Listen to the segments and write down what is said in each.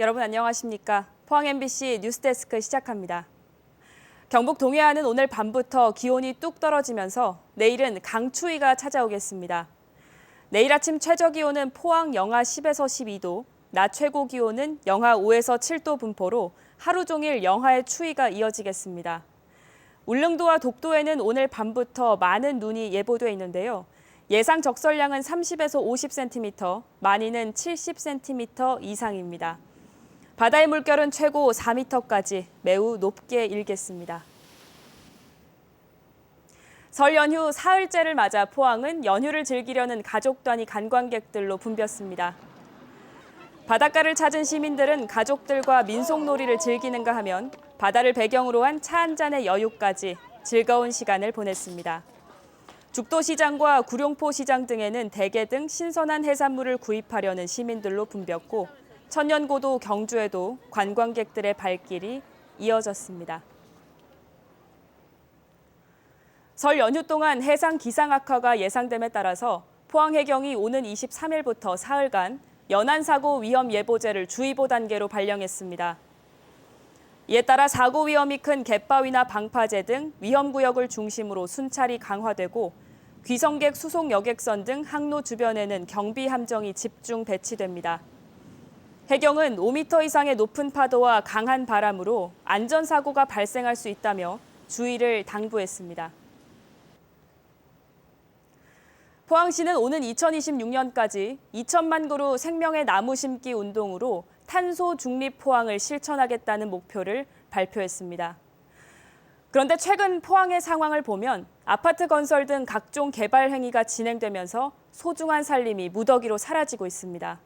여러분 안녕하십니까? 포항 MBC 뉴스데스크 시작합니다. 경북 동해안은 오늘 밤부터 기온이 뚝 떨어지면서 내일은 강추위가 찾아오겠습니다. 내일 아침 최저기온은 포항 영하 10에서 12도, 낮 최고 기온은 영하 5에서 7도 분포로 하루 종일 영하의 추위가 이어지겠습니다. 울릉도와 독도에는 오늘 밤부터 많은 눈이 예보돼 있는데요. 예상 적설량은 30에서 50cm, 많이는 70cm 이상입니다. 바다의 물결은 최고 4m까지 매우 높게 일겠습니다. 설 연휴 사흘째를 맞아 포항은 연휴를 즐기려는 가족 단위 관광객들로 붐볐습니다. 바닷가를 찾은 시민들은 가족들과 민속놀이를 즐기는가 하면 바다를 배경으로 한 차 한 잔의 여유까지 즐거운 시간을 보냈습니다. 죽도시장과 구룡포시장 등에는 대게 등 신선한 해산물을 구입하려는 시민들로 붐볐고 천년고도 경주에도 관광객들의 발길이 이어졌습니다. 설 연휴 동안 해상 기상 악화가 예상됨에 따라서 포항해경이 오는 23일부터 사흘간 연안사고 위험 예보제를 주의보 단계로 발령했습니다. 이에 따라 사고 위험이 큰 갯바위나 방파제 등 위험구역을 중심으로 순찰이 강화되고 귀성객 수송 여객선 등 항로 주변에는 경비 함정이 집중 배치됩니다. 해경은 5m 이상의 높은 파도와 강한 바람으로 안전사고가 발생할 수 있다며 주의를 당부했습니다. 포항시는 오는 2026년까지 2천만 그루 생명의 나무 심기 운동으로 탄소 중립 포항을 실천하겠다는 목표를 발표했습니다. 그런데 최근 포항의 상황을 보면 아파트 건설 등 각종 개발 행위가 진행되면서 소중한 산림이 무더기로 사라지고 있습니다.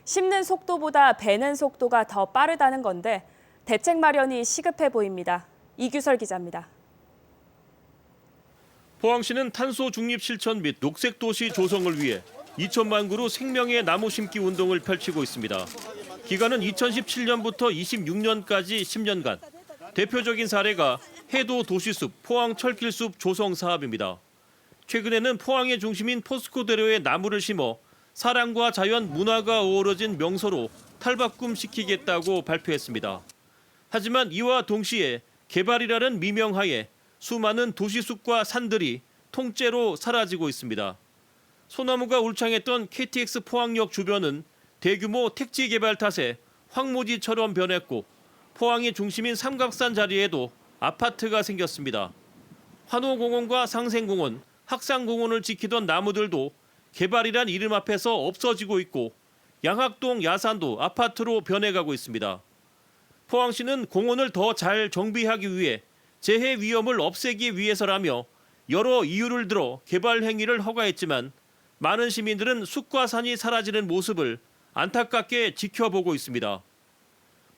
심는 속도보다 베는 속도가 더 빠르다는 건데 대책 마련이 시급해 보입니다. 이규설 기자입니다. 포항시는 탄소 중립 실천 및 녹색 도시 조성을 위해 2천만 그루 생명의 나무 심기 운동을 펼치고 있습니다. 기간은 2017년부터 26년까지 10년간. 대표적인 사례가 해도 도시숲 포항 철길숲 조성 사업입니다. 최근에는 포항의 중심인 포스코대로에 나무를 심어 사랑과 자연, 문화가 어우러진 명소로 탈바꿈시키겠다고 발표했습니다. 하지만 이와 동시에 개발이라는 미명하에 수많은 도시숲과 산들이 통째로 사라지고 있습니다. 소나무가 울창했던 KTX 포항역 주변은 대규모 택지 개발 탓에 황무지처럼 변했고 포항의 중심인 삼각산 자리에도 아파트가 생겼습니다. 환호공원과 상생공원, 학상공원을 지키던 나무들도 개발이란 이름 앞에서 없어지고 있고 양학동 야산도 아파트로 변해가고 있습니다. 포항시는 공원을 더 잘 정비하기 위해 재해 위험을 없애기 위해서라며 여러 이유를 들어 개발 행위를 허가했지만 많은 시민들은 숲과 산이 사라지는 모습을 안타깝게 지켜보고 있습니다.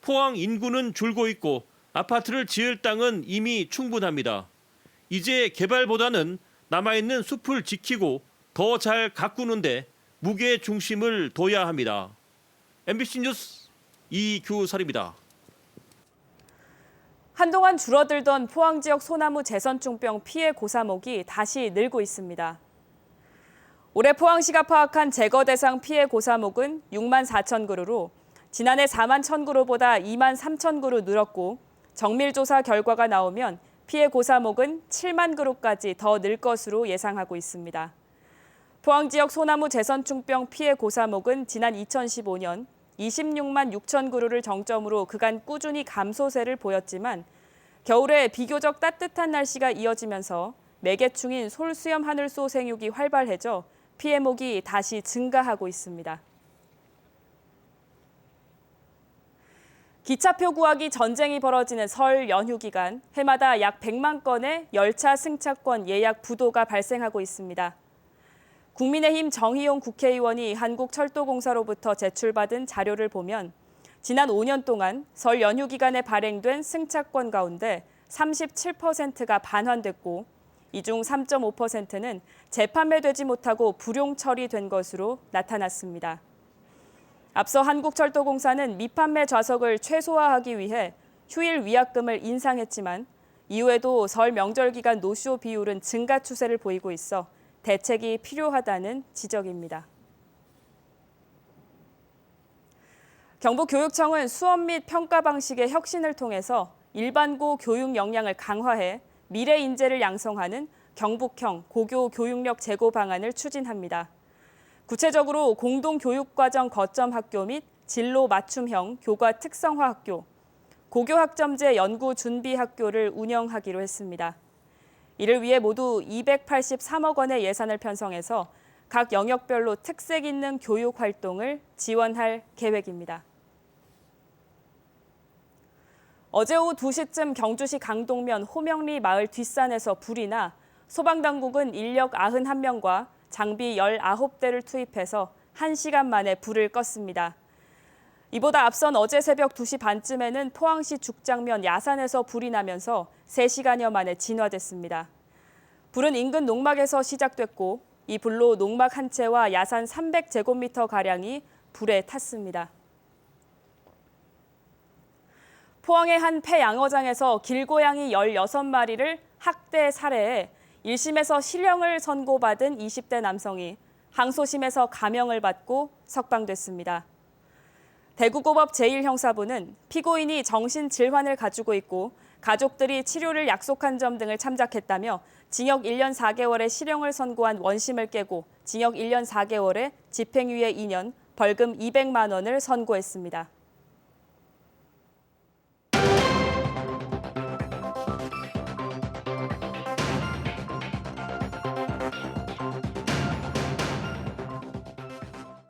포항 인구는 줄고 있고 아파트를 지을 땅은 이미 충분합니다. 이제 개발보다는 남아있는 숲을 지키고 더 잘 가꾸는데 무게 중심을 둬야 합니다. MBC 뉴스 이규설입니다. 한동안 줄어들던 포항 지역 소나무 재선충병 피해 고사목이 다시 늘고 있습니다. 올해 포항시가 파악한 제거 대상 피해 고사목은 6만 4천 그루로 지난해 4만 1천 그루보다 2만 3천 그루 늘었고 정밀조사 결과가 나오면 피해 고사목은 7만 그루까지 더 늘 것으로 예상하고 있습니다. 포항 지역 소나무 재선충병 피해 고사목은 지난 2015년 26만 6천 그루를 정점으로 그간 꾸준히 감소세를 보였지만 겨울에 비교적 따뜻한 날씨가 이어지면서 매개충인 솔수염 하늘소 생육이 활발해져 피해목이 다시 증가하고 있습니다. 기차표 구하기 전쟁이 벌어지는 설 연휴 기간 해마다 약 100만 건의 열차 승차권 예약 부도가 발생하고 있습니다. 국민의힘 정의용 국회의원이 한국철도공사로부터 제출받은 자료를 보면 지난 5년 동안 설 연휴 기간에 발행된 승차권 가운데 37%가 반환됐고 이 중 3.5%는 재판매되지 못하고 불용 처리된 것으로 나타났습니다. 앞서 한국철도공사는 미판매 좌석을 최소화하기 위해 휴일 위약금을 인상했지만 이후에도 설 명절 기간 노쇼 비율은 증가 추세를 보이고 있어 대책이 필요하다는 지적입니다. 경북교육청은 수업 및 평가 방식의 혁신을 통해서 일반고 교육 역량을 강화해 미래 인재를 양성하는 경북형 고교 교육력 제고 방안을 추진합니다. 구체적으로 공동교육과정 거점 학교 및 진로 맞춤형 교과 특성화 학교, 고교학점제 연구 준비 학교를 운영하기로 했습니다. 이를 위해 모두 283억 원의 예산을 편성해서 각 영역별로 특색 있는 교육 활동을 지원할 계획입니다. 어제 오후 2시쯤 경주시 강동면 호명리 마을 뒷산에서 불이 나 소방당국은 인력 91명과 장비 19대를 투입해서 1시간 만에 불을 껐습니다. 이보다 앞선 어제 새벽 2시 반쯤에는 포항시 죽장면 야산에서 불이 나면서 3시간여 만에 진화됐습니다. 불은 인근 농막에서 시작됐고 이 불로 농막 한 채와 야산 300제곱미터가량이 불에 탔습니다. 포항의 한 폐양어장에서 길고양이 16마리를 학대 살해해 1심에서 실형을 선고받은 20대 남성이 항소심에서 감형을 받고 석방됐습니다. 대구고법 제1형사부는 피고인이 정신질환을 가지고 있고 가족들이 치료를 약속한 점 등을 참작했다며 징역 1년 4개월의 실형을 선고한 원심을 깨고 징역 1년 4개월에 집행유예 2년, 벌금 200만 원을 선고했습니다.